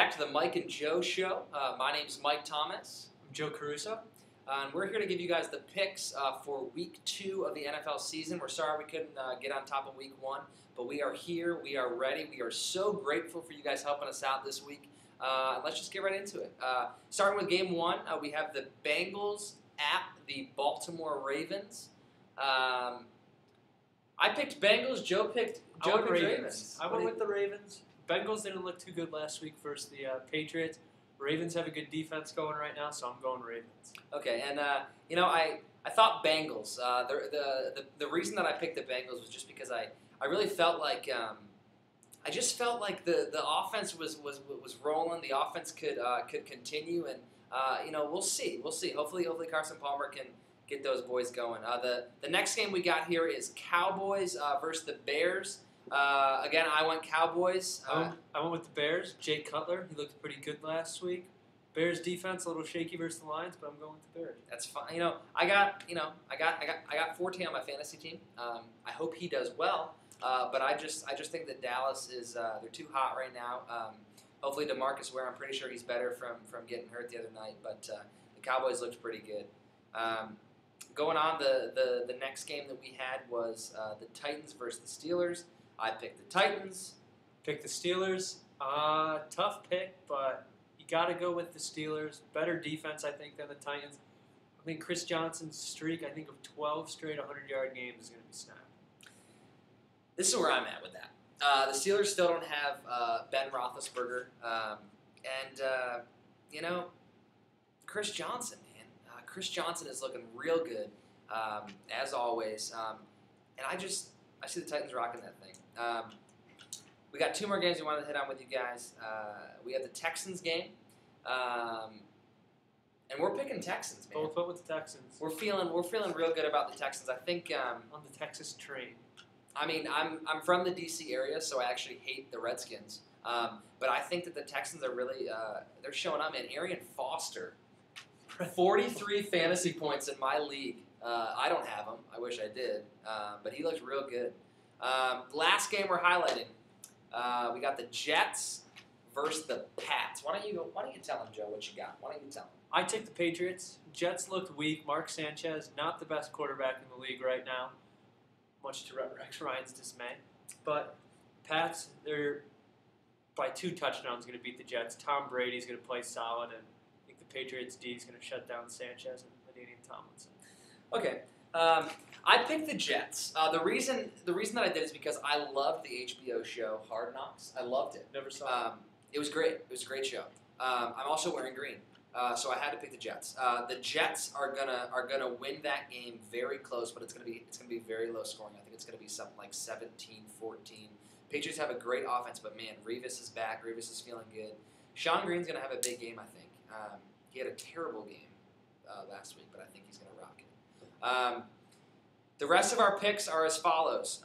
back to the Mike and Joe show. My name's Mike Thomas. I'm Joe Caruso. And we're here to give you guys the picks for Week 2 of the NFL season. We're sorry we couldn't get on top of Week 1, but we are here. We are ready. We are so grateful for you guys helping us out this week. Let's just get right into it. Starting with Game 1, we have the Bengals at the Baltimore Ravens. I picked Bengals. Joe picked Ravens. I went with the Ravens. Bengals didn't look too good last week versus the Patriots. Ravens have a good defense going right now, so I'm going Ravens. Okay, and I thought Bengals. The reason that I picked the Bengals was just because I really felt like I just felt like the offense was rolling. The offense could continue, and we'll see. Hopefully Carson Palmer can get those boys going. The next game we got here is Cowboys versus the Bears. Again, I went Cowboys. I went with the Bears. Jay Cutler, he looked pretty good last week. Bears defense a little shaky versus the Lions, but I'm going with the Bears. That's fine. I got Forte on my fantasy team. I hope he does well. But I just think that Dallas is they're too hot right now. Hopefully DeMarcus Ware, I'm pretty sure he's better from getting hurt the other night. But the Cowboys looked pretty good. Going on, the next game that we had was the Titans versus the Steelers. I picked the Titans. Pick the Steelers. Tough pick, but you got to go with the Steelers. Better defense, I think, than the Titans. I think Chris Johnson's streak, I think, of 12 straight 100-yard games is going to be snapped. This is where I'm at with that. The Steelers still don't have Ben Roethlisberger. Chris Johnson, man. Chris Johnson is looking real good, as always. And I see the Titans rocking that thing. We got 2 more games we wanted to hit on with you guys. We have the Texans game. And we're picking Texans, man. Both went with the Texans. We're feeling real good about the Texans. I think on the Texas train. I mean, I'm from the D.C. area, so I actually hate the Redskins. But I think that the Texans are really they're showing up, man. Arian Foster, 43 fantasy points in my league. I don't have him. I wish I did. But he looked real good. Last game we're highlighting, we got the Jets versus the Pats. Why don't you tell him, Joe, what you got? Why don't you tell him? I take the Patriots. Jets looked weak. Mark Sanchez, not the best quarterback in the league right now, much to Rex Ryan's dismay. But Pats, they're by 2 touchdowns going to beat the Jets. Tom Brady's going to play solid, and I think the Patriots D is going to shut down Sanchez and LaDainian Tomlinson. Okay. I picked the Jets. The reason that I did is because I loved the HBO show Hard Knocks. I loved it. Never saw it. It was great. It was a great show. I'm also wearing green, so I had to pick the Jets. The Jets are gonna win that game very close, but it's gonna be very low scoring. I think it's gonna be something like 17-14. Patriots have a great offense, but man, Revis is back. Revis is feeling good. Sean Green's gonna have a big game. I think he had a terrible game last week, but I think he's gonna rock it. The rest of our picks are as follows.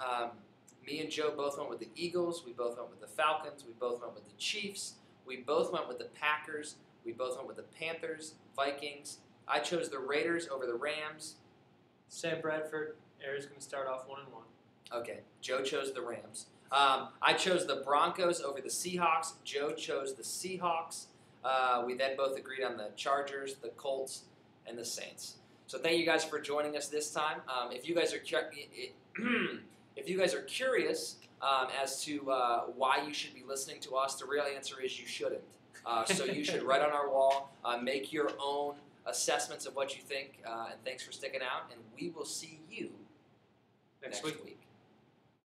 Me and Joe both went with the Eagles. We both went with the Falcons. We both went with the Chiefs. We both went with the Packers. We both went with the Panthers, Vikings. I chose the Raiders over the Rams. Sam Bradford, Arizona going to start off 1-1. Okay, Joe chose the Rams. I chose the Broncos over the Seahawks. Joe chose the Seahawks. We then both agreed on the Chargers, the Colts, and the Saints. So thank you guys for joining us this time. If you guys are curious as to why you should be listening to us, the real answer is you shouldn't. So you should write on our wall, make your own assessments of what you think, and thanks for sticking out. And we will see you next week.